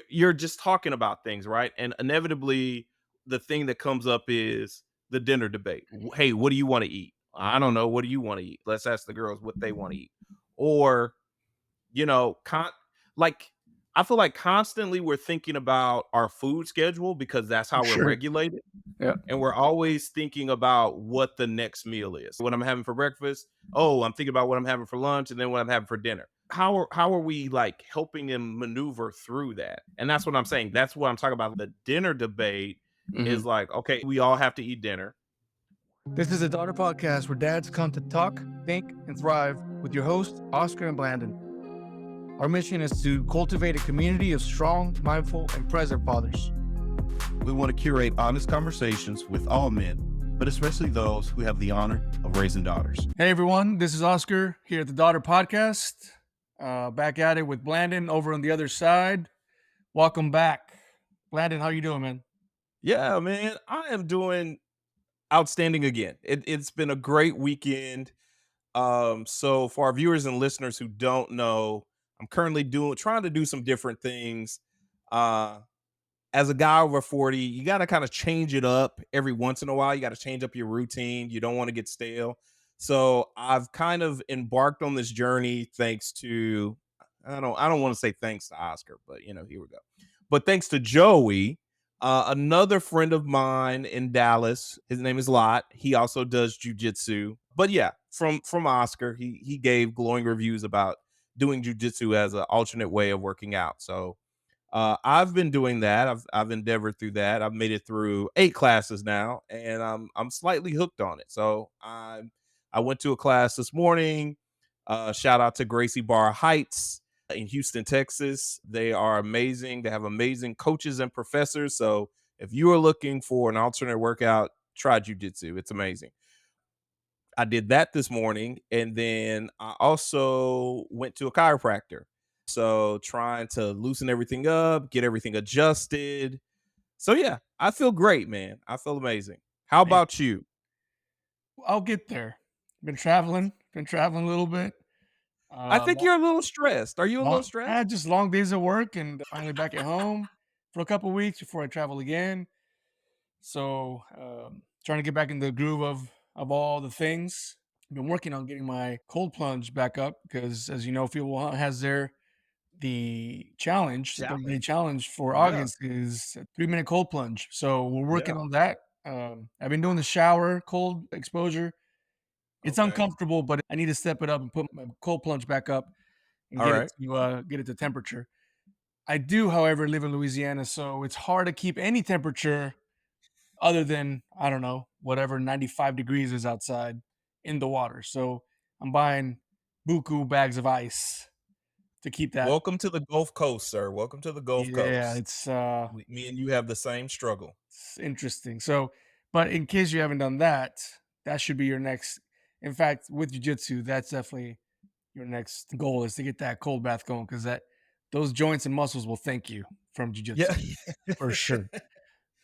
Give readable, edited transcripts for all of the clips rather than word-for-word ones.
you're just talking about things, right? And inevitably, the thing that comes up is the dinner debate. Hey, what do you want to eat? I don't know. What do you want to eat? Let's ask the girls what they want to eat. Or, you know, like I feel like constantly we're thinking about our food schedule because that's For how we're sure. regulated. Yeah. And we're always thinking about what the next meal is. What I'm having for breakfast. Oh, I'm thinking about what I'm having for lunch and then what I'm having for dinner. How are we like helping them maneuver through that? And that's what I'm saying. That's what I'm talking about. The dinner debate Mhm. is like, okay, we all have to eat dinner. This is a daughter podcast where dads come to talk, think, and thrive with your hosts, Oscar and Blandon. Our mission is to cultivate a community of strong, mindful, and present fathers. We want to curate honest conversations with all men, but especially those who have the honor of raising daughters. Hey everyone, this is Oscar here at the Daughter Podcast. Back at it with Blandon over on the other side. Welcome back. Blandon, how you doing, man? Yeah, man. I am doing outstanding again. It's been a great weekend. So for our viewers and listeners who don't know, I'm currently trying to do some different things. Uh as a guy over 40, you got to kind of change it up every once in a while. You got to change up your routine. You don't want to get stale. So I've kind of embarked on this journey thanks to I don't want to say thanks to Oscar, but here we go. But thanks to Joey, another friend of mine in Dallas. His name is Lot. He also does jujitsu. But yeah, from Oscar, he gave glowing reviews about doing jujitsu as an alternate way of working out. So I've been doing that. I've endeavored through that. I've made it through 8 classes now, and I'm slightly hooked on it. So I went to a class this morning. Shout out to Gracie Barr Heights in Houston, Texas. They are amazing. They have amazing coaches and professors. So if you are looking for an alternate workout, try jujitsu. It's amazing. I did that this morning, and then I also went to a chiropractor. So trying to loosen everything up, get everything adjusted. So yeah, I feel great, man. I feel amazing. How Hey, about you? I'll get there. Been traveling a little bit. I Uh, think lo- you're a little stressed. Are you a little I stressed? had just long days at work and finally back at home for a couple weeks before I travel again. So trying to get back in the groove of all the things. I've been working on getting my cold plunge back up because, as you know, Fuel has the challenge, the 30-day Challenge. challenge for Yeah. August is a 3-minute cold plunge. So we're working Yeah. on that. I've been doing the shower cold exposure. It's Okay. uncomfortable, but I need to step it up and put my cold plunge back up and All right. get it to temperature. I do, however, live in Louisiana, so it's hard to keep any temperature other than, I don't know, whatever 95 degrees is outside in the water. So I'm buying buku bags of ice to keep that. Welcome to the Gulf Coast, sir. Welcome to the Gulf Yeah, Coast. Me and you have the same struggle. it's interesting. So, but in case you haven't done that, that should be your next. In fact, with jujitsu, that's definitely your next goal is to get that cold bath going because that those joints and muscles will thank you from Yeah. jujitsu for sure.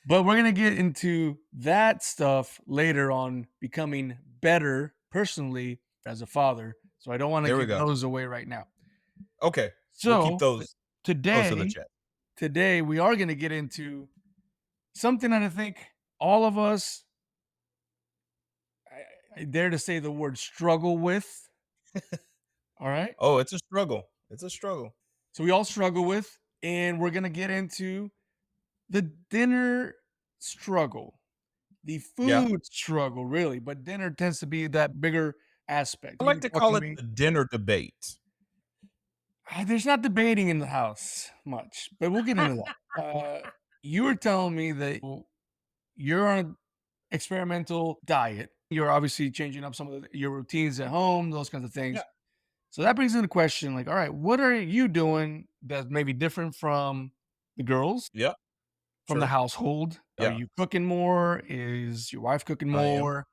But we're gonna get into that stuff later on becoming better personally as a father. So I don't want to There we give go. those away right now. Okay. We'll keep So those close to the today, chest. today we are gonna get into something that I think all of us, I dare to say the word struggle with. All right. Oh, it's a struggle. It's a struggle. So we all struggle with, and we're gonna get into the dinner struggle, the Yeah. food struggle, really, but dinner tends to be that bigger aspect. I You like were to talking call to it me. the dinner debate. There's not debating in the house much, but we'll get into that. You were telling me that you're on an experimental diet. You're obviously changing up some of your routines at home, those kinds of Yeah. things. So that brings into question, like, all right, what are you doing that's maybe different from the girls, Yeah. from the True. household? Are Yeah, you cooking more? Is your wife cooking I am. more?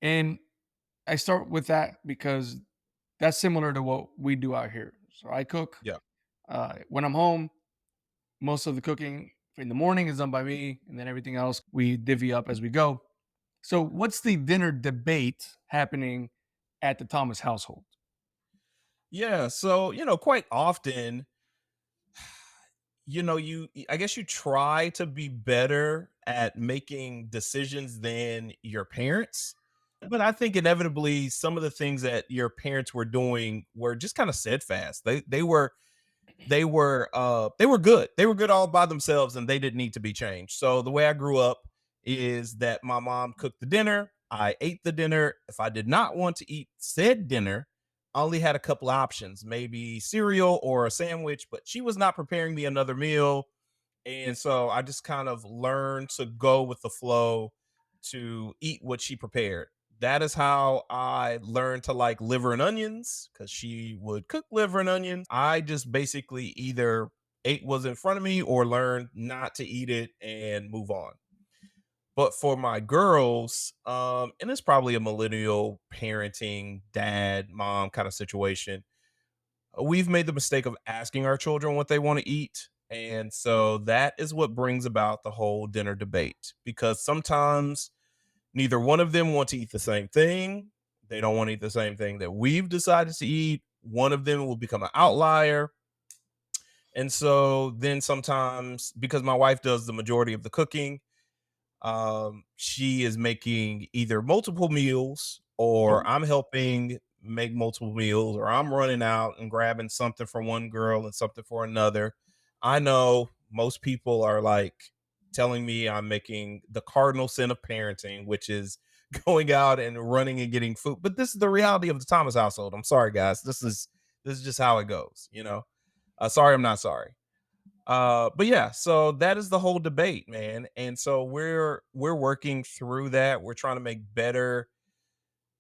And I start with that because that's similar to what we do out here. So I cook Yeah. when I'm home. Most of the cooking in the morning is done by me, and then everything else we divvy up as we go. So, what's the dinner debate happening at the Thomas household? Yeah, so, quite often, I guess you try to be better at making decisions than your parents. But I think inevitably some of the things that your parents were doing were just kind of steadfast. They were good. They were good all by themselves and they didn't need to be changed. So the way I grew up is that my mom cooked the dinner, I ate the dinner. If I did not want to eat said dinner, I only had a couple options, maybe cereal or a sandwich, but she was not preparing me another meal. And so I just kind of learned to go with the flow to eat what she prepared. That is how I learned to like liver and onions because she would cook liver and onions. I just basically either ate was in front of me or learned not to eat it and move on. But for my girls, and it's probably a millennial parenting, dad, mom kind of situation, we've made the mistake of asking our children what they want to eat. And so that is what brings about the whole dinner debate because sometimes neither one of them want to eat the same thing. They don't want to eat the same thing that we've decided to eat. One of them will become an outlier. And so then sometimes, because my wife does the majority of the cooking, she is making either multiple meals or Oh, I'm helping make multiple meals or I'm running out and grabbing something for one girl and something for another. I know most people are like telling me I'm making the cardinal sin of parenting, which is going out and running and getting food. But this is the reality of the Thomas household. I'm sorry, guys. This is just how it goes, you know. Sorry, I'm not sorry. But yeah, so that is the whole debate, man. And so we're working through that. We're trying to make better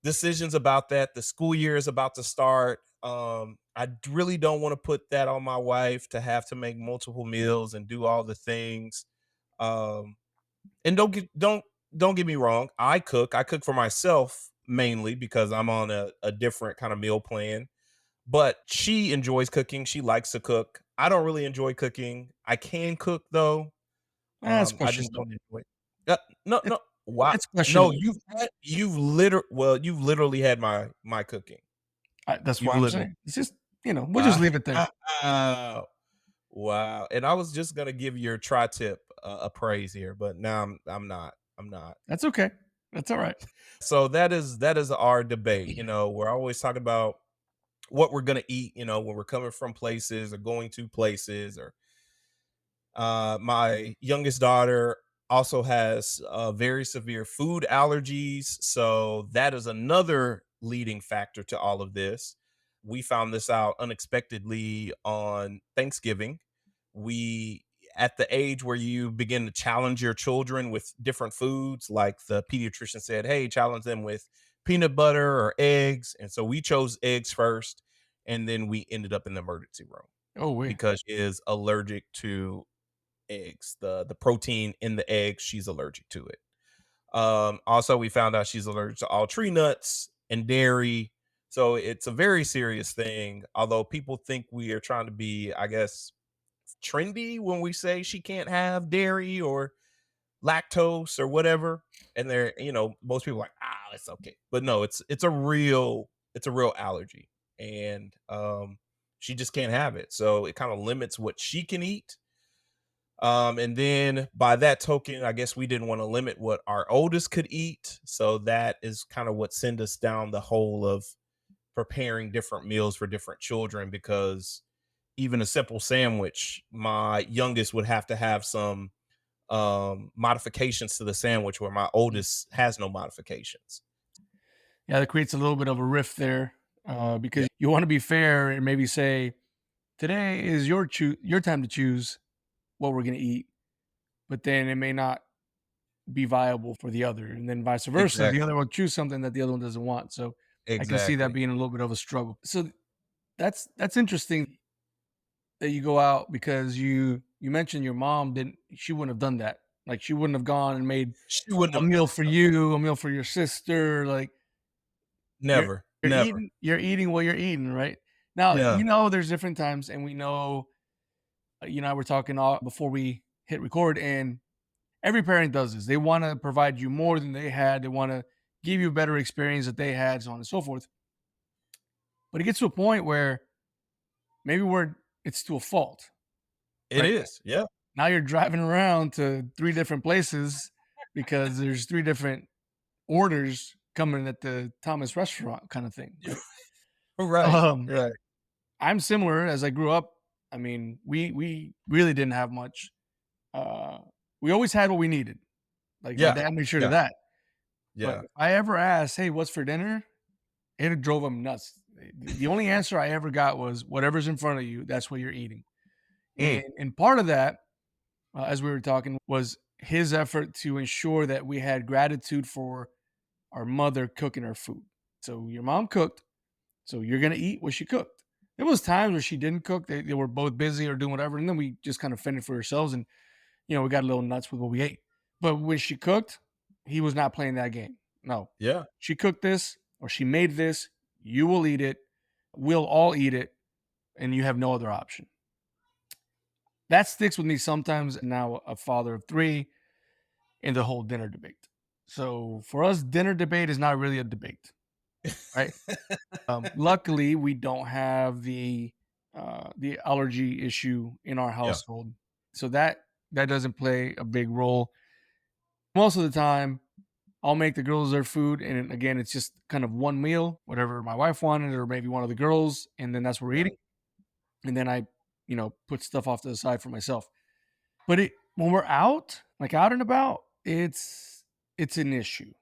decisions about that. The school year is about to start. Really don't want to put that on my wife to have to make multiple meals and do all the things. Um, and don't get me wrong. I cook. I cook for myself mainly because I'm on a different kind of meal plan, but she enjoys cooking. She likes to cook. I don't really enjoy cooking. I can cook though. that's I just questionable. don't enjoy it. No, It's no. Wow. it's No, questionable. you've literally had my cooking. That's You've what I'm literally saying. It's just, we'll just wow. leave it there. Wow. And I was just gonna give your tri-tip a praise here, but now I'm not. I'm not. That's okay. That's all right. So that is our debate. We're always talking about what we're gonna eat, when we're coming from places or going to places or my youngest daughter also has very severe food allergies. So that is another leading factor to all of this. We found this out unexpectedly on Thanksgiving. We, at the age where you begin to challenge your children with different foods, like the pediatrician said, hey, challenge them with peanut butter or eggs. And so we chose eggs first. And then we ended up in the emergency room Oh, wait. because she is allergic to eggs. The protein in the eggs, she's allergic to it. Also, we found out she's allergic to all tree nuts and dairy. So it's a very serious thing. Although people think we are trying to be, I guess, trendy when we say she can't have dairy or lactose or whatever. And most people are like, it's okay. But no, it's a real allergy. And she just can't have it. So it kind of limits what she can eat, and then by that token, I guess we didn't want to limit what our oldest could eat. So that is kind of what sent us down the hole of preparing different meals for different children because even a simple sandwich, my youngest would have to have some modifications to the sandwich where my Mm. oldest has no modifications. Yeah, that creates a little bit of a rift there, Yeah, because you want to be fair and maybe say, today is your time to choose what we're going to eat, but then it may not be viable for the other, and then vice versa. The other exactly. will choose something that the other one doesn't want. So I can see that Exactly. being a little bit of a struggle. So that's interesting that you go out because you mentioned your mom didn't she wouldn't have done that. Like she wouldn't have gone and made She wouldn't a have meal for you, a meal for your sister. Like you're never, you're never. eating what you're eating, right? Now, Yeah, there's different times, and we know, we're talking all before we hit record, and every parent does this. They want to provide you more than they had. They want to give you a better experience that they had, so on and so forth. But it gets to a point where maybe it's to a fault. It right? is. Yeah. Now you're driving around to 3 different places because there's 3 different orders coming at the Thomas restaurant kinda thing, Yeah. right? Right. Um, Right. I'm similar as I grew up. I mean, we really didn't have much. Uh, we always had what we needed. Like, my Yeah. dad made sure of Yeah. that. But Yeah. if I ever asked, "Hey, what's for dinner?" It drove him nuts. The only answer I ever got was, "Whatever's in front of you, that's what you're eating." Mm. And part of that, as we were talking, was his effort to ensure that we had gratitude for our mother cooking our food. So your mom cooked, so you're gonna eat what she cooked. There was times where she didn't cook, they were both busy or doing whatever, and then we just kind of fended for ourselves and, we got a little nuts with what we ate. But when she cooked, he was not playing that game. No. Yeah. She cooked this or she made this, you will eat it, we'll all eat it, and you have no other option. That sticks with me sometimes now, a father of 3, in the whole dinner debate. So for us, dinner debate is not really a debate, right? Luckily, we don't have the allergy issue in our Yeah. household, so that doesn't play a big role. Most of the time, I'll make the girls their food, and again, it's just kind of one meal, whatever my wife wanted, or maybe one of the girls, and then that's what we're Yeah. eating. And then I, put stuff off to the side for myself. But when we're out, like out and about, it's an issue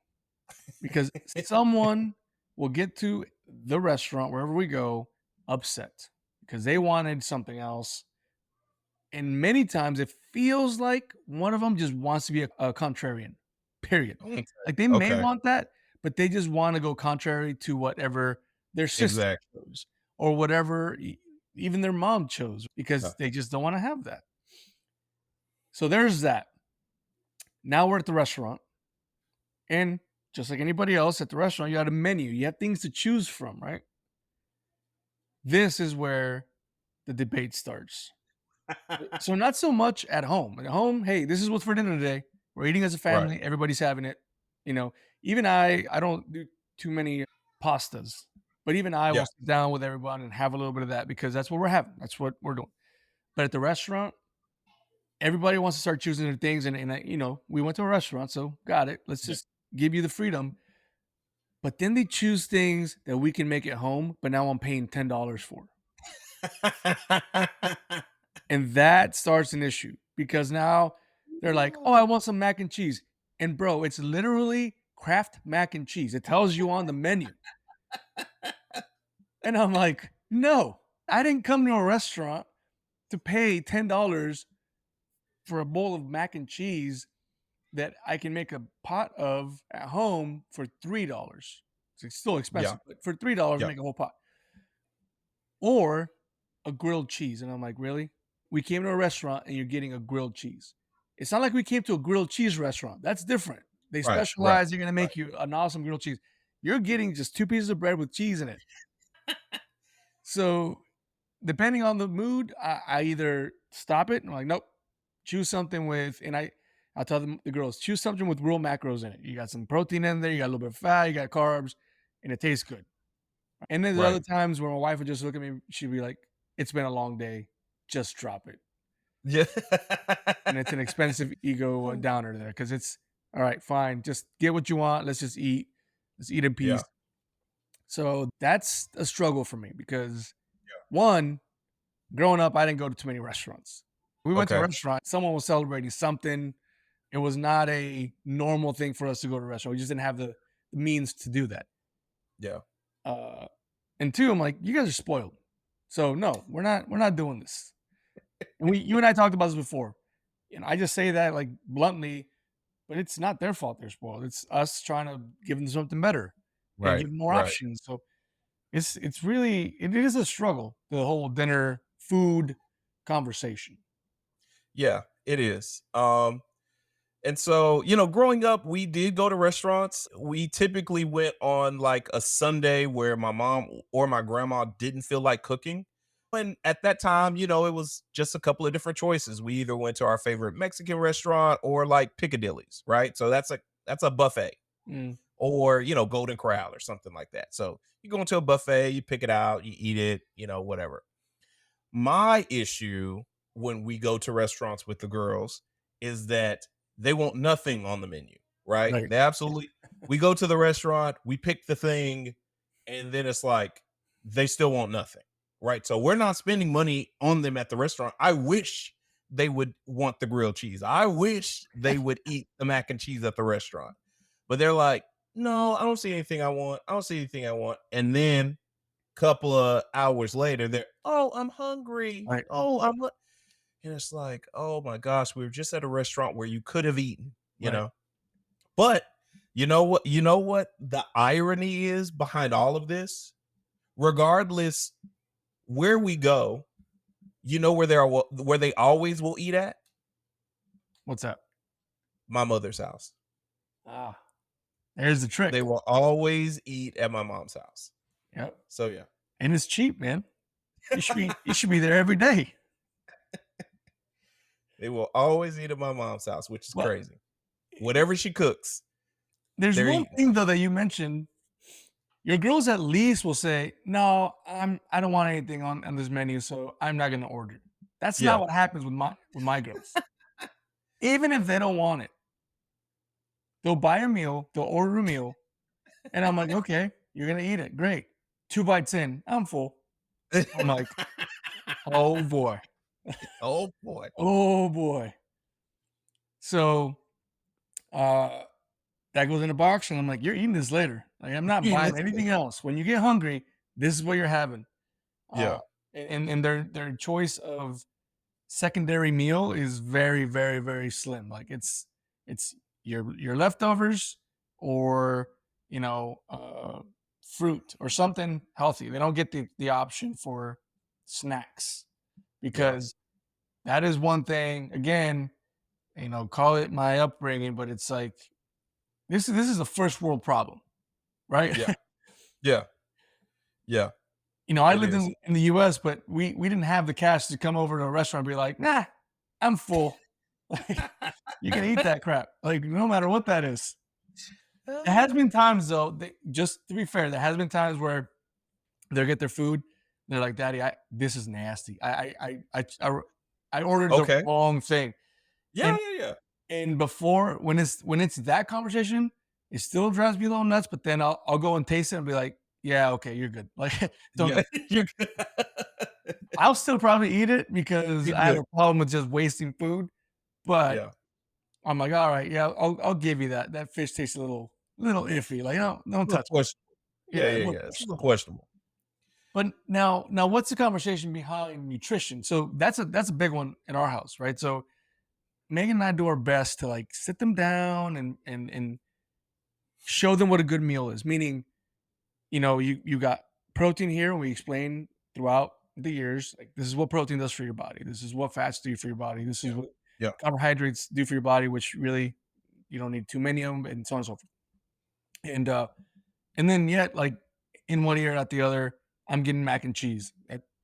because someone will get to the restaurant wherever we go upset because they wanted something else. And many times it feels like one of them just wants to be a contrarian, period. Okay. Like they may Okay. want that, but they just want to go contrary to whatever their sister Exactly. chose or whatever even their mom chose Yeah. because they just don't want to have that. So there's that. Now we're at the restaurant, and just like anybody else at the restaurant, you got a menu, you have things to choose from, right? This is where the debate starts. So not so much at home. At home, hey, this is what's for dinner today. We're eating as a Right. family. Everybody's having it. You know, even I don't do too many pastas, but even I Yeah. will sit down with everyone and have a little bit of that because that's what we're having. That's what we're doing. But at the restaurant, everybody wants to start choosing their things, and we went to a restaurant, so got it. Let's Yeah. just give you the freedom. But then they choose things that we can make at home, but now I'm paying $10 for. And that starts an issue because now they're like, "Oh, I want some mac and cheese." And bro, it's literally Kraft mac and cheese. It tells you on the menu. And I'm like, "No, I didn't come to a restaurant to pay $10 for a bowl of mac and cheese that I can make a pot of at home for $3." It's still Yeah. expensive, but for $3, Yeah. make a whole pot. Or a grilled cheese. And I'm like, really? We came to a restaurant and you're getting a grilled cheese. It's not like we came to a grilled cheese restaurant. That's different. They Right. Right. specialize, they're gonna Right. make you an awesome grilled cheese. You're getting just 2 pieces of bread with cheese in it. So depending on the mood, I either stop it and I'm like, nope, choose something with, and I'll tell them the girls, choose something with real macros in it. You got some protein in there, you got a little bit of fat, you got carbs, and it tastes good. And then there's other Right. times where my wife would just look at me, she'd be like, "It's been a long day, just drop it." Yeah. And it's an expensive ego downer there because it's all right, fine, just get what you want. Let's just eat. Let's eat in Yeah. peace. So that's a struggle for me because one, growing up, I didn't go to too many restaurants. We went to a Okay. restaurant, someone was celebrating something. It was not a normal thing for us to go to a restaurant. We just didn't have the means to do that. Yeah. Uh, and two, I'm like, you guys are spoiled. So no, we're not doing this. And you and I talked about this before. And I just say that like bluntly, but it's not their fault they're spoiled. It's us trying to give them something better and Right. give them more Right. options. So it's really it is a struggle, the whole dinner food conversation. Yeah. It is. And so, growing up, we did go to restaurants. We typically went on like a Sunday where my mom or my grandma didn't feel like cooking. And at that time, it was just a couple of different choices. We either went to our favorite Mexican restaurant or like Piccadilly's, right? So that's a buffet Mm, or, Golden Corral or something like that. So you go into a buffet, you pick it out, you eat it, whatever. My issue when we go to restaurants with the girls is that they want nothing on the menu, right? Right. They absolutely we go to the restaurant, we pick the thing, and then it's like they still want nothing, right? So we're not spending money on them at the restaurant. I wish they would want the grilled cheese. I wish they would eat the mac and cheese at the restaurant. But they're like, "No, I don't see anything I want. I don't see anything I want." And then couple of hours later, they're, "Oh, I'm hungry. Right. Oh, and it's like, "Oh my gosh, we were just at a restaurant where you could have eaten," you Right. know? But you know what the irony is behind all of this? Regardless where we go, you know where they always will eat at? What's that? My mother's house. Ah, there's the They trick. will always eat at my mom's house. Yep. So, yeah. And it's cheap, man. You should be there every day. They will always eat at my mom's house, which is Well, crazy. Whatever she cooks, there's they're one eating. thing though that you mentioned. Your girls at least will say, "No, I don't want anything on this menu, so I'm not gonna order." That's not Yeah. what happens with my girls. Even if they don't want it, they'll buy a meal, they'll order a meal, and I'm like, "Okay, you're gonna eat it. Great." 2 bites in, I'm full. I'm like, "Oh boy. Oh boy. Oh boy." So, uh, that goes in a box, and I'm like, "You're eating this later. Like, I'm not Yeah. buying anything else. When you get hungry, this is what you're having." Uh, Yeah. and their choice of secondary meal is very, very, very slim. Like it's your leftovers or fruit or something healthy. They don't get the option for snacks Yeah. because that is one thing. Again, call it my upbringing, but it's like this is a first world problem, right? Yeah. Yeah. Yeah. I It lived is. in the US, but we didn't have the cash to come over to a restaurant and be like, "Nah, I'm full." Like, you can eat that crap, like, no matter what that is. There has been times, though, just to be fair, there has been times where they'll get their food, they're like, "Daddy, this is nasty. I ordered the Okay. wrong thing." Yeah, And yeah, yeah. before when it's that conversation, it still drives me a little nuts, but then I'll go and taste it and be like, "Yeah, okay, you're good." Like, don't Yeah. You're good. I'll still probably eat it because You're I have good. a problem with just wasting food, but Yeah. I'm like, "All right, yeah, I'll give you that. That fish tastes a little iffy, like, don't A little touch it." questionable. Yeah, Yeah, a yeah, little yeah. It's a little questionable. questionable. But now what's the conversation behind nutrition? So that's a big one in our house, right? So Megan and I do our best to, like, sit them down and show them what a good meal is, meaning, you got protein here, and we explain throughout the years, like, this is what protein does for your body. This is what fats do for your body. This is Yeah. what Yeah. carbohydrates do for your body, which really you don't need too many of them, and so on and so forth. And then yet, like, in one ear, not the other, I'm getting mac and cheese.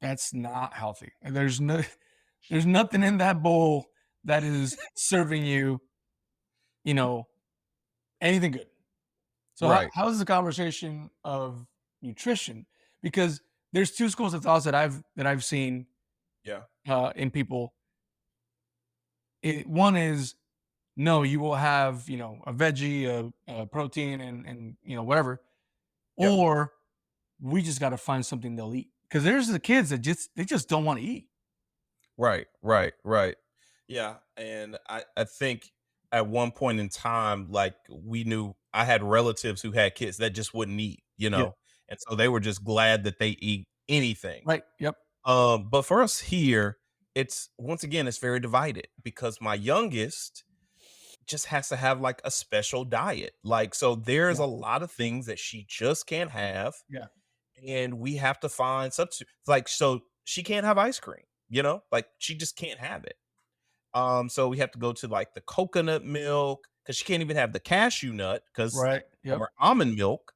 That's not healthy. And there's nothing in that bowl that is serving you, you know, anything good. So Right. how's the conversation of nutrition? Because there's two schools of thoughts that I've seen Yeah. in people. One is no, you will have a veggie, a protein, and whatever, Yeah. or we just got to find something they'll eat because there's the kids that they just don't want to eat. Right. Right. Right. Yeah. And I think at one point in time, like we knew I had relatives who had kids that just wouldn't eat, Yeah. and so they were just glad that they eat anything. Right. Yep. But for us here, it's once again, it's very divided because my youngest just has to have like a special diet. Like, so there's Yeah. a lot of things that she just can't have, Yeah. and we have to find substitute. Like, so she can't have ice cream, like she just can't have it. So we have to go to like the coconut milk because she can't even have the cashew nut because Right. of Yep. her almond milk.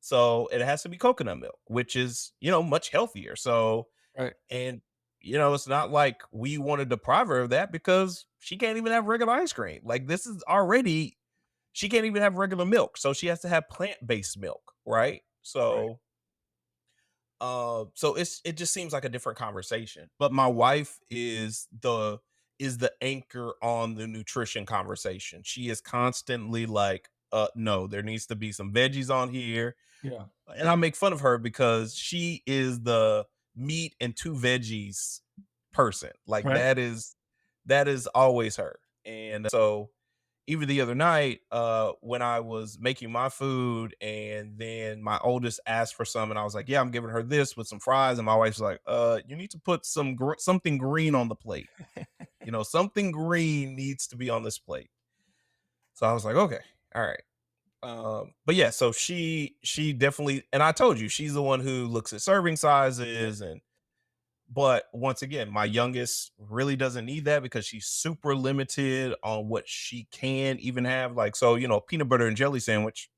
So it has to be coconut milk, which is, much healthier. So, Right. and it's not like we want to deprive her of that because she can't even have regular ice cream. Like this is already she can't even have regular milk. So she has to have plant-based milk, right? Right. So So it just seems like a different conversation. But my wife is the anchor on the nutrition conversation. She is constantly like, no, there needs to be some veggies on here. Yeah. And I make fun of her because she is the meat and two veggies person. Like Right. that is always her. And so even the other night, when I was making my food and then my oldest asked for some and I was like, yeah, I'm giving her this with some fries. And my wife's like, you need to put something green on the plate. You know, something green needs to be on this plate. So I was like, okay, all right. But yeah, so she definitely, and I told you she's the one who looks at serving Yeah. sizes. And but once again, my youngest really doesn't need that because she's super limited on what she can even have. Like, so, you know, peanut butter and jelly sandwich,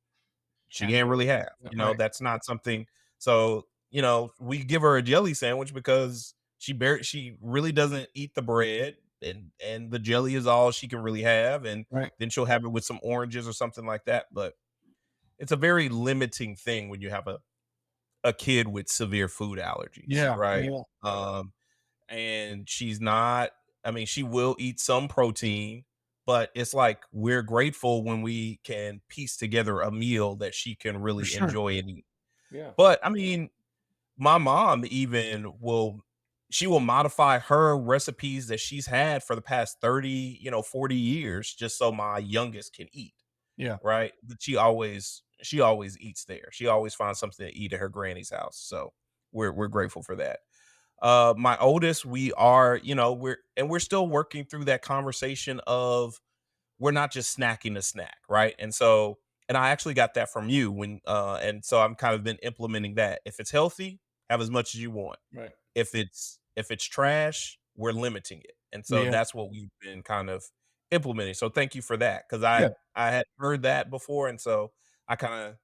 she Can't can't do it. really have. Yeah, You know, right. that's not something. So, you know, we give her a jelly sandwich because she really doesn't eat the bread, and the jelly is all she can really have. And Right. then she'll have it with some oranges or something like that. But it's a very limiting thing when you have a kid with severe food allergies, Yeah. right? Yeah. And she's not, I mean, she will eat some protein, but it's like we're grateful when we can piece together a meal that she can For really sure. enjoy and eat. Yeah. But I mean, my mom even will she will modify her recipes that she's had for the past 30, 40 years just so my youngest can eat, Yeah. right? But she always eats there. She always finds something to eat at her granny's house. So we're grateful for that. My oldest, we are, we're still working through that conversation of we're not just snacking a snack, right? And I actually got that from you and so I'm kind of been implementing that. If it's healthy, have as much as you want. Right. If it's trash, we're limiting it. And so Yeah. that's what we've been kind of implementing. So thank you for that because Yeah. I had heard that before, and so I kind of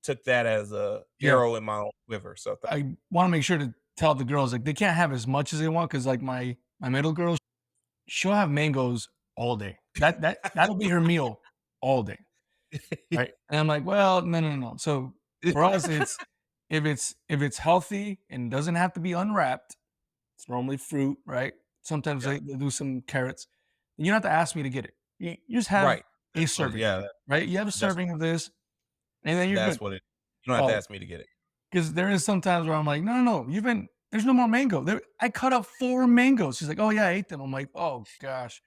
took that as a Yeah. arrow in my own quiver. So I want to make sure to tell the girls like they can't have as much as they want because like my middle girl, she'll have mangoes all day. That'll be her meal all day. Right. And I'm like, well, no, no, no. So for us, it's if it's healthy and doesn't have to be unwrapped, it's normally fruit, right? Sometimes yeah, they do some carrots. And you don't have to ask me to get it. You just have right. a That's what serving, yeah, right? You have a that's serving of this, and then you're that's good. what it you don't have to Oh, ask me to get it. because there is sometimes where I'm like, no, no, no, there's no more mango. I cut up 4 mangoes. She's like, oh yeah, I ate them. I'm like, oh gosh.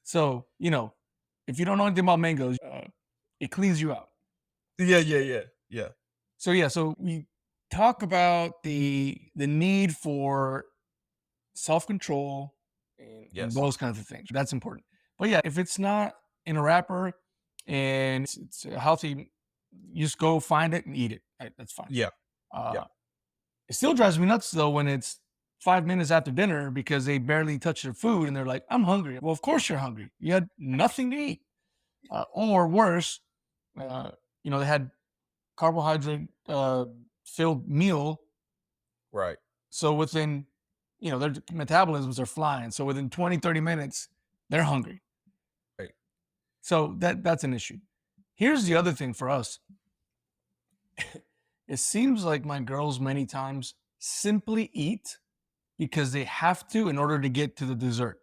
So if you don't know anything about mangoes, it cleans you out. Yeah, yeah, yeah, yeah. So yeah, so we talk about the need for self-control and Yes. those kinds of things. That's important. But yeah, if it's not in a wrapper and it's a healthy, you just go find it and eat it. Right? That's fine. Yeah, yeah. Uh, it still drives me nuts though when it's 5 minutes after dinner because they barely touch their food and they're like, "I'm hungry." Well, of course you're hungry. You had nothing to eat, or worse, uh, they had carbohydrate filled meal. Right, So within, their metabolisms are flying. So within 20, 30 minutes, they're hungry. right. So that's an issue. Here's the other thing for us. It seems like my girls many times simply eat because they have to in order to get to the dessert.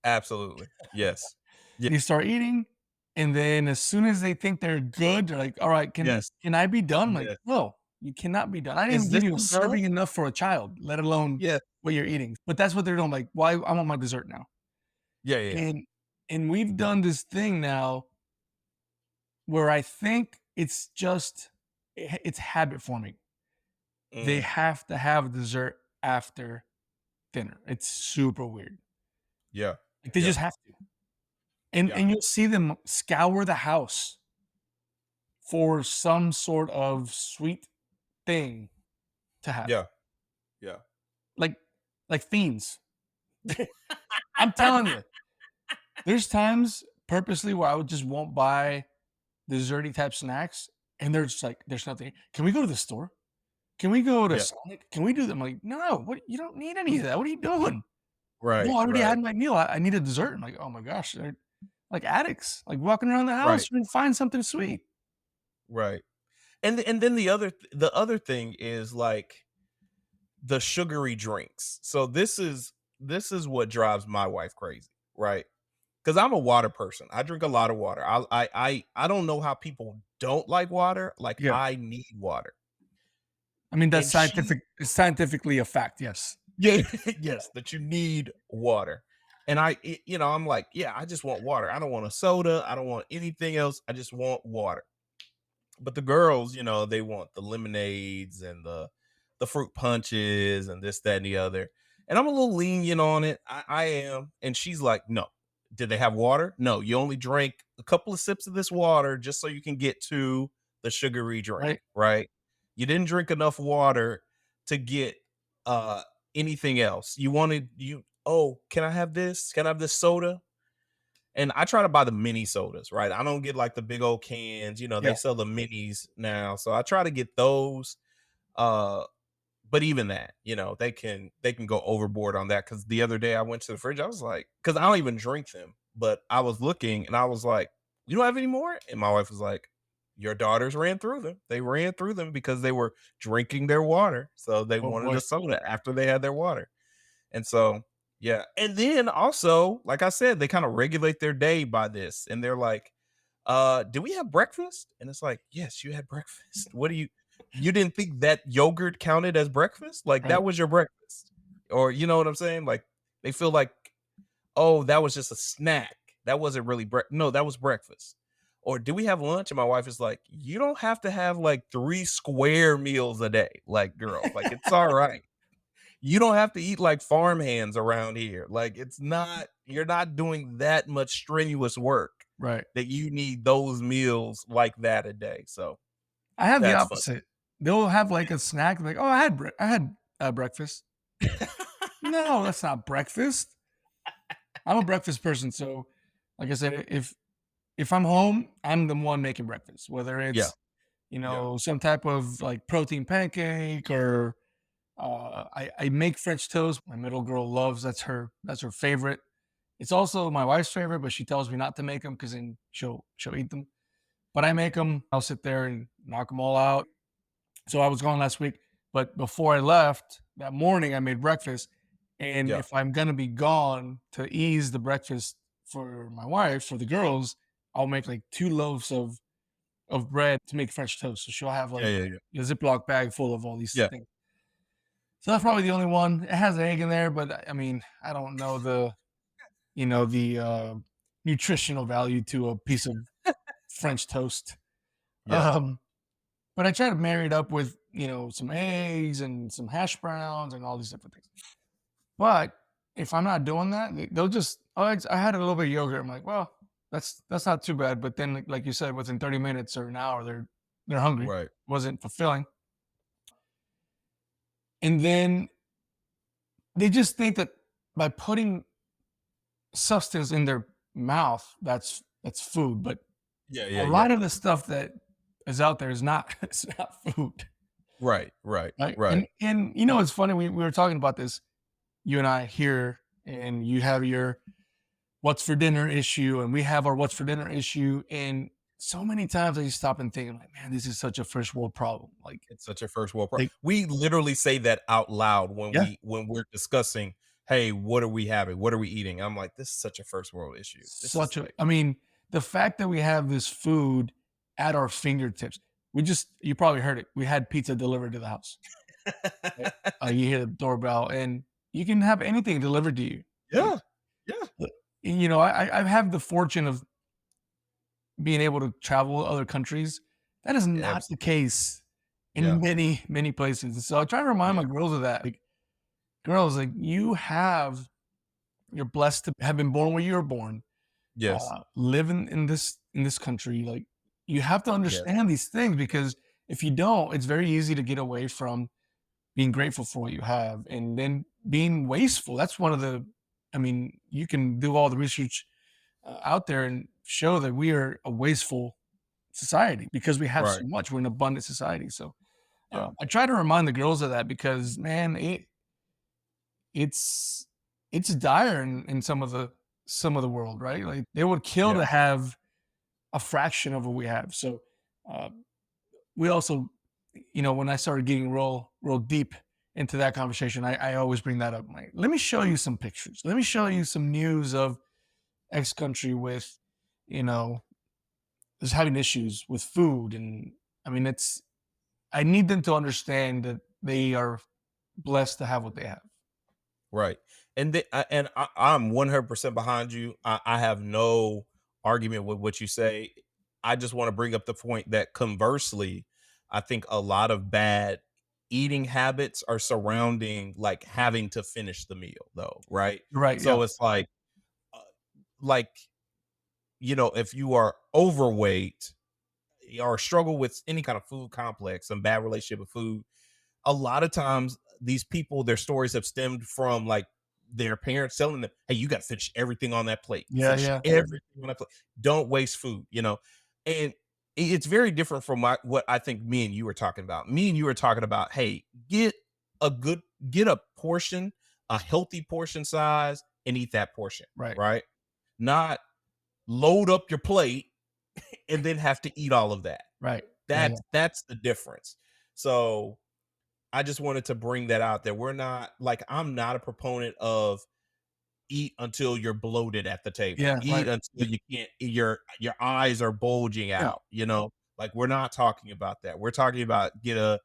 Absolutely. Yes. Yeah, They start eating, and then as soon as they think they're good, they're like, "All right, can yes, can I be done?" I'm like, yes. "No, you cannot be done. I didn't even Is give this you a dessert? serving enough for a child, let alone Yeah. what you're eating." But that's what they're doing. Like, why? I want my dessert now. Yeah, yeah, yeah. And we've done this thing now where I think it's habit forming. They Mm, have to have dessert after dinner. It's super weird. yeah, Like they yeah, just have to. And yeah, and you'll see them scour the house for some sort of sweet thing to have. yeah, yeah. Like like fiends. I'm telling you. There's times purposely where I would just won't buy desserty type snacks and they're just like, there's nothing. Can we go to the store? Can we go to Yeah. Sonic? Can we do them? Like, no, what you don't need any of that. What are you doing? Right, No, I already right, had my meal. I need a dessert. I'm like, oh my gosh, they're like addicts, like walking around the house right, trying to find something sweet. right. And then the other thing is like the sugary drinks. So this is what drives my wife crazy, right? Because I'm a water person. I drink a lot of water. I don't know how people don't like water. Like Yeah. I need water. I mean, that's And she it's scientifically a fact. Yes. yeah, yes, that you need water. And I'm like, yeah, I just want water. I don't want a soda. I don't want anything else. I just want water. But the girls, they want the lemonades and the fruit punches and this, that, and the other. And I'm a little lenient on it. I am. And she's like, no. Did they have water? No, you only drank a couple of sips of this water just so you can get to the sugary drink, Right. right? You didn't drink enough water to get uh anything else. Oh, can I have this? Can I have this soda? And I try to buy the mini sodas, right? I don't get like the big old cans, Yeah. they sell the minis now. So I try to get those. Uh, but even that, they can go overboard on that. Cause the other day I went to the fridge, I was like, cause I don't even drink them, but I was looking and I was like, you don't have any more? And my wife was like, your daughters ran through them. They ran through them because they were drinking their water. So they Oh wanted boy. a soda after they had their water. And so, yeah. And then also, like I said, they kind of regulate their day by this. And they're like, do we have breakfast? And it's like, yes, you had breakfast. What do you didn't think that yogurt counted as breakfast? Like Right. that was your breakfast. Or you know what I'm saying? Like they feel like, oh, that was just a snack. That wasn't really no, that was breakfast. Or do we have lunch? And my wife is like, you don't have to have like 3 square meals a day. Like, girl, like it's all right. You don't have to eat like farm hands around here. Like you're not doing that much strenuous work Right. that you need those meals like that a day. So I have the that's fun. opposite. They'll have like a snack, like, oh, I had breakfast. No, that's not breakfast. I'm a breakfast person, so like I said, if I'm home, I'm the one making breakfast, whether Yeah. it's Yeah. some type of like protein pancake or I make French toast. My middle girl loves that's her favorite. It's also my wife's favorite, but she tells me not to make them because then she'll eat them. But I make them. I'll sit there and knock them all out. So I was gone last week, but before I left that morning, I made breakfast. And Yeah. if I'm gonna be gone to ease the breakfast for my wife, for the girls, I'll make like 2 loaves of bread to make French toast. So she'll have Yeah. like Yeah. Yeah. a Ziploc bag full of all these Yeah. things. So that's probably the only one. It has egg in there, but I mean, I don't know the nutritional value to a piece of French toast. Yeah. Um, but I try to marry it up with, some eggs and some hash browns and all these different things. But if I'm not doing that, they'll just, oh, I had a little bit of yogurt. I'm like, well, that's not too bad. But then, like you said, within 30 minutes or an hour, they're hungry. Right. Wasn't fulfilling. And then they just think that by putting substance in their mouth, that's food. But Yeah. a Yeah. Yeah. lot of the stuff that is out there is not it's not food. Right. Right. Right. Right. And it's funny, we were talking about this, you and I here, and you have your what's for dinner issue, and we have our what's for dinner issue. And so many times I just stop and think, like, man, this is such a first world problem. It's such a first world problem. Like, We literally say that out loud when yeah, we're discussing, hey, what are we having? What are we eating? I'm like, this is such a first world issue. This is like I mean, the fact that we have this food at our fingertips, you probably heard it. We had pizza delivered to the house. Right? You hear the doorbell, and you can have anything delivered to you. Like, Yeah. Yeah. I have the fortune of being able to travel to other countries. That is not the Absolutely. case Yeah. in many, many places. And so I try to remind Yeah. my girls of that. Like, girls, like you're blessed to have been born where you were born, Yes. living in this country. Like, you have to Yes. understand these things because if you don't, it's very easy to get away from being grateful for what you have and then being wasteful. That's one of the, I mean, you can do all the research out there and show that we are a wasteful society because we have so Right. much. We're an abundant society. So Yeah. I try to remind the girls of that because, man, it's it's dire in some of the world, right? Like they would kill Yeah. to have a fraction of what we have. So uh, we also, when I started getting real deep into that conversation, I always bring that up. I'm like, let me show you some pictures. Let me show you some news of X country with, you know, is having issues with food. And I mean, I need them to understand that they are blessed to have what they have. Right. I'm 100% behind you. I have no argument with what you say. I just want to bring up the point that conversely, I think a lot of bad eating habits are surrounding like having to finish the meal though, right? Right. Yeah. So it's uh, like if you are overweight or struggle with any kind of food complex and bad relationship with food, a lot of times these people, their stories have stemmed from like their parents telling them, "Hey, you got to finish everything on that plate. Yeah. Finish Yeah. everything on that plate. Don't waste food." And it's very different from what I think me and you were talking about. Me and you were talking about, hey, a good get a portion, a healthy portion size, and eat that portion, Right. right? Not load up your plate and then have to eat all of that. Right. Yeah. Yeah. That's the difference. So I just wanted to bring that out there. We're not like I'm not a proponent of eat until you're bloated at the table. Yeah. Eat Right. until you can't your eyes are bulging Yeah. out. Like we're not talking about that. We're talking about get a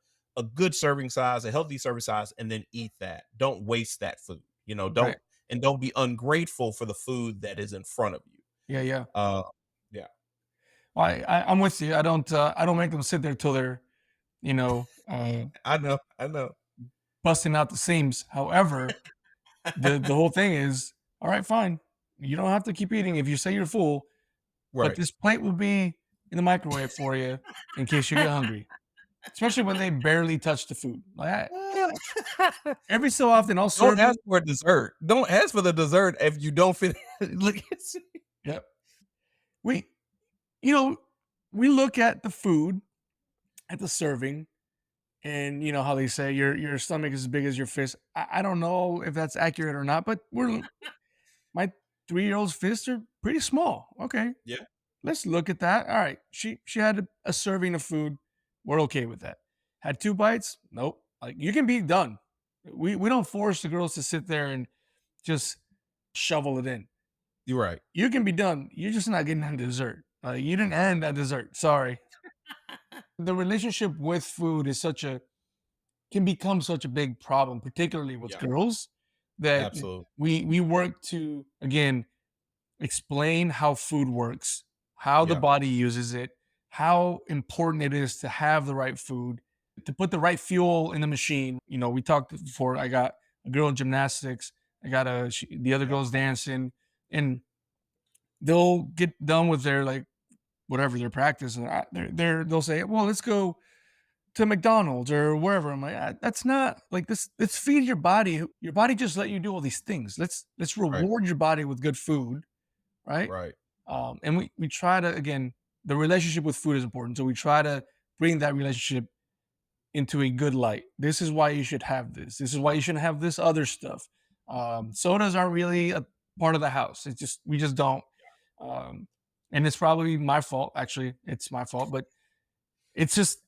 good serving size, a healthy serving size, and then eat that. Don't waste that food. Right. Don't be ungrateful for the food that is in front of you. Yeah. Yeah. Uh yeah. Well, I'm with you. I don't make them sit there till they're, you know, I know. I know. busting out the seams. However, the whole thing is, all right, fine. You don't have to keep eating if you say you're full, but Right. this plate will be in the microwave for you in case you get hungry. Especially when they barely touch the food. Like every so often, I'll Don't serve ask them. for a dessert. Don't ask for the dessert if you don't finish. Look, Yep. We, you know, we look at the food at the serving, and you know how they say your stomach is as big as your fist. I don't know if that's accurate or not, but my 3-year-old's fists are pretty small. Okay, yeah, let's look at that. All right, she had a serving of food. We're okay with that. Had 2 bites? Nope. Like you can be done. We don't force the girls to sit there and just shovel it in. you're right. You can be done. You're just not getting that dessert. You didn't earn that dessert. Sorry. The relationship with food is can become such a big problem, particularly with Yeah, girls, that absolutely. we work to again explain how food works, how the Yeah, body uses it, how important it is to have the right food, to put the right fuel in the machine. You know, we talked before. I got a girl in gymnastics. I got the other yeah, girls dancing, and they'll get done with their like whatever their practice, and they'll say, "Well, let's go to McDonald's or wherever." I'm like, that's not like this. Let's feed your body. Your body just let you do all these things. Let's right, reward your body with good food, right? right. And we try to again, the relationship with food is important, so we try to bring that relationship into a good light. This is why you should have this. This is why you shouldn't have this other stuff. Sodas aren't really a part of the house. It's just we just don't. Um, and it's probably my fault. Actually, it's my fault. But it's just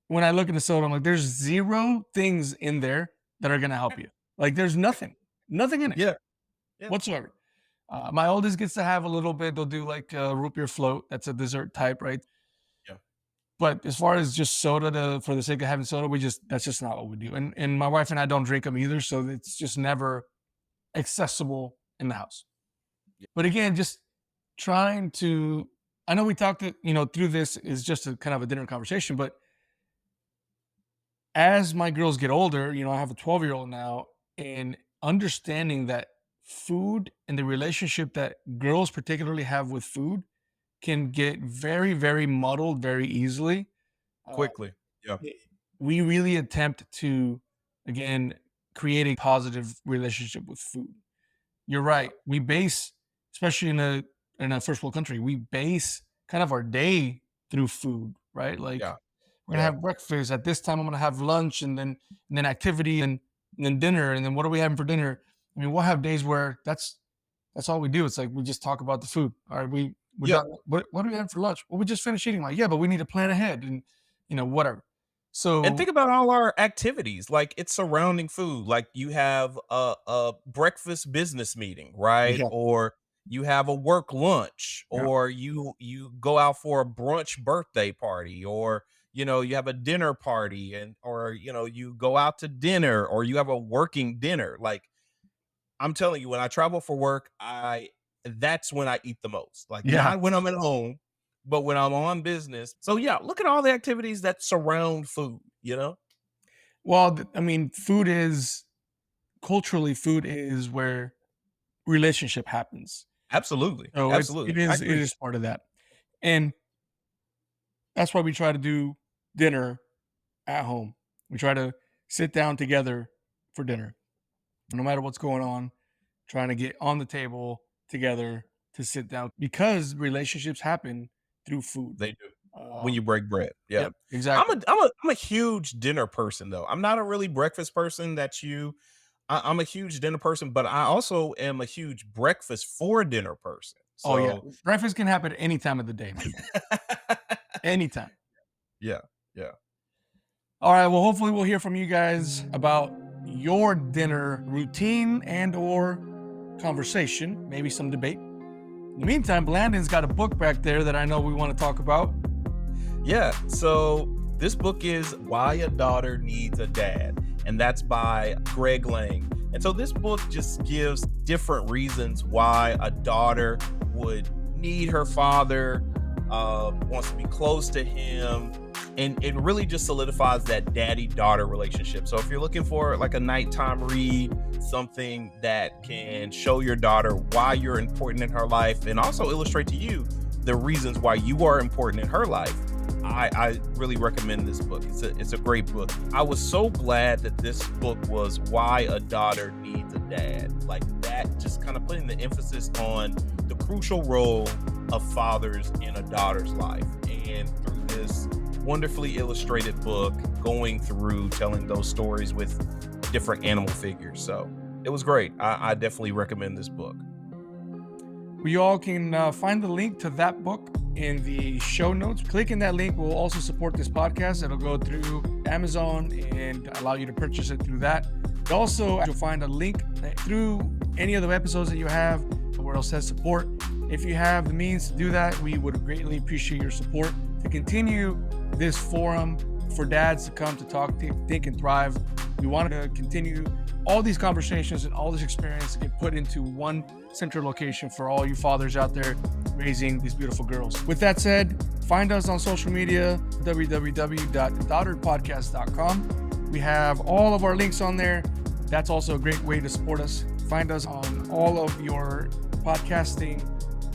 when I look at the soda, I'm like, there's 0 things in there that are gonna help you. Like there's nothing in it Yeah, yeah, whatsoever. My oldest gets to have a little bit. They'll do like a root beer float. That's a dessert type, right? yeah, But as far as just soda for the sake of having soda, that's just not what we do. And my wife and I don't drink them either, so it's just never accessible in the house. yeah, But again, just trying to I know we talked through this is just a kind of a dinner conversation, but as my girls get older, I have a 12-year-old now, and understanding that food and the relationship that girls particularly have with food can get very, very muddled very easily. Uh, quickly. Yeah, i- we really attempt to, again, create a positive relationship with food. You're yeah, right. We base, especially in a first world country, we base kind of our day through food, right? Like yeah, we're gonna yeah, have breakfast at this time. I'm gonna have lunch, and then activity, and then dinner, and then what are we having for dinner? I mean, we'll have days where that's all we do. It's like we just talk about the food. All right, we're yeah, done. What are we having for lunch? Well, we just finished eating. Like, yeah, but we need to plan ahead, and whatever. And So think about all our activities, like it's surrounding food. Like you have a breakfast business meeting, right? yeah, Or you have a work lunch, yeah. or you go out for a brunch birthday party, or you have a dinner party, and or you go out to dinner, or you have a working dinner. Like I'm telling you, when I travel for work, I that's when I eat the most. Like Yeah. not when I'm at home, but when I'm on business. So yeah, look at all the activities that surround food. Well, I mean, food is where relationship happens. Absolutely. So Absolutely. I it agree. is part of that. And that's why we try to do dinner at home. We try to sit down together for dinner, no matter what's going on, trying to get on the table together to sit down because relationships happen through food. They do. When Um, you break bread. Yeah. yep, exactly. I'm a huge dinner person though. I'm not a really breakfast person I'm a huge dinner person, but I also am a huge breakfast for dinner person. Oh yeah, So breakfast can happen any time of the day, man. Anytime. yeah. Yeah. All right. Well, hopefully we'll hear from you guys about your dinner routine and or conversation, maybe some debate. In the meantime, Blandon's got a book back there that I know we want to talk about. Yeah. So this book is Why a Daughter Needs a Dad, and that's by Greg Lang. And so this book just gives different reasons why a daughter would need her father, wants to be close to him. And it really just solidifies that daddy-daughter relationship. So if you're looking for like a nighttime read, something that can show your daughter why you're important in her life and also illustrate to you the reasons why you are important in her life, I really recommend this book. It's a great book. I was so glad that this book was Why a Daughter Needs a Dad. Like that, just kind of putting the emphasis on the crucial role of fathers in a daughter's life. And through this wonderfully illustrated book, going through telling those stories with different animal figures. So it was great. I definitely recommend this book. We all can find the link to that book in the show notes. Clicking that link will also support this podcast. It'll go through Amazon and allow you to purchase it through that. Also, you'll find a link through any of the episodes that you have where it says support. If you have the means to do that, we would greatly appreciate your support to continue this forum for dads to come to talk, think, and thrive. We want to continue all these conversations and all this experience to get put into one central location for all you fathers out there raising these beautiful girls. With that said, find us on social media, www.daughteredpodcast.com. We have all of our links on there. That's also a great way to support us. Find us on all of your podcasting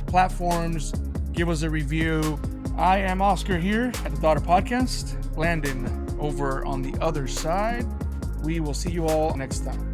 platforms. Give us a review. I am Oscar here at the Daughter Podcast. Blandon over on the other side. We will see you all next time.